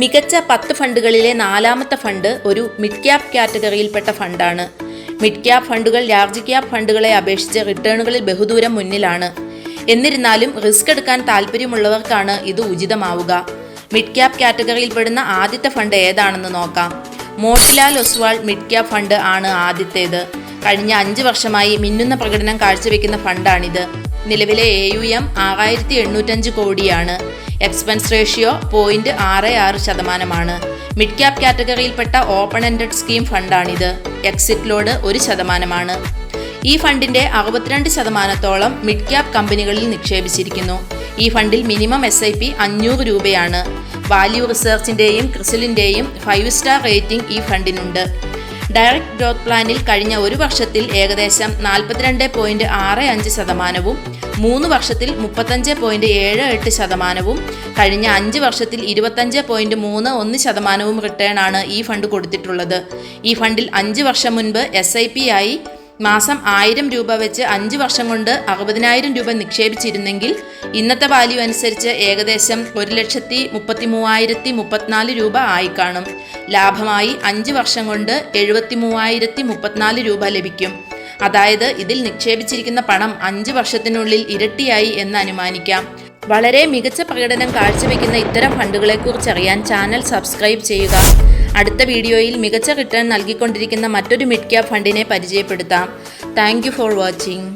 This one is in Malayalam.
മികച്ച 10 ഫണ്ടുകളിലെ നാലാമത്തെ ഫണ്ട് ഒരു മിഡ് ക്യാപ് കാറ്റഗറിയിൽപ്പെട്ട ഫണ്ടാണ്. മിഡ് ക്യാപ് ഫണ്ടുകൾ ലാർജ് ക്യാപ് ഫണ്ടുകളെ അപേക്ഷിച്ച് റിട്ടേണുകളിൽ ബഹുദൂരം മുന്നിലാണ്. എന്നിരുന്നാലും റിസ്ക് എടുക്കാൻ താല്പര്യമുള്ളവർക്കാണ് ഇത് ഉചിതമാവുക. മിഡ് ക്യാപ് കാറ്റഗറിയിൽപ്പെടുന്ന ആദ്യത്തെ ഫണ്ട് ഏതാണെന്ന് നോക്കാം. Motilal Oswal mid cap fund ആണ് ആദ്യത്തേത്. കഴിഞ്ഞ 5 വർഷമായി മിന്നുന്ന പ്രകടനം കാഴ്ചവെക്കുന്ന ഫണ്ടാണിത്. നിലവിലെ AUM 6805 കോടിയാണ്. Expense ratio 0.66%. മിഡ് ക്യാപ് കാറ്റഗറിയിൽപ്പെട്ട ഓപ്പൺ എൻഡഡ് സ്കീം ഫണ്ടാണിത്. Exit load 1%. ഈ ഫണ്ടിന്റെ 62%ഓളം മിഡ് ക്യാപ് കമ്പനികളിൽ നിക്ഷേപിച്ചിരിക്കുന്നു. ഈ ഫണ്ടിൽ മിനിമം SIP 500 രൂപയാണ്. വാല്യൂ റിസർച്ചിന്റെയും ക്രിസിലിന്റെയും 5 സ്റ്റാർ റേറ്റിംഗ് ഈ ഫണ്ടിനുണ്ട്. ഡയറക്റ്റ് ഗ്രോത്ത് പ്ലാനിൽ കഴിഞ്ഞ 1 വർഷത്തിൽ ഏകദേശം 42.65%, 3 വർഷത്തിൽ 35.78%, കഴിഞ്ഞ 5 വർഷത്തിൽ 25.31% റിട്ടേൺ ആണ് ഈ ഫണ്ട് കൊടുത്തിട്ടുള്ളത്. ഈ ഫണ്ടിൽ 5 വർഷം മുൻപ് SIP ആയി മാസം 1000 രൂപ വെച്ച് 5 വർഷം കൊണ്ട് 60,000 രൂപ നിക്ഷേപിച്ചിരുന്നെങ്കിൽ ഇന്നത്തെ വാല്യൂ അനുസരിച്ച് ഏകദേശം 1,33,034 രൂപ ആയി കാണും. ലാഭമായി 5 വർഷം കൊണ്ട് 73,034 രൂപ ലഭിക്കും. അതായത് ഇതിൽ നിക്ഷേപിച്ചിരിക്കുന്ന പണം 5 വർഷത്തിനുള്ളിൽ ഇരട്ടിയായി എന്ന് അനുമാനിക്കാം. വളരെ മികച്ച പ്രകടനം കാഴ്ചവെക്കുന്ന ഇത്തരം ഫണ്ടുകളെക്കുറിച്ച് അറിയാൻ ചാനൽ സബ്സ്ക്രൈബ് ചെയ്യുക. അടുത്ത വീഡിയോയിൽ മികച്ച റിട്ടേൺ നൽകിക്കൊണ്ടിരിക്കുന്ന മറ്റൊരു മിഡ് ക്യാപ് ഫണ്ടിനെ പരിചയപ്പെടുത്താം. Thank you for watching.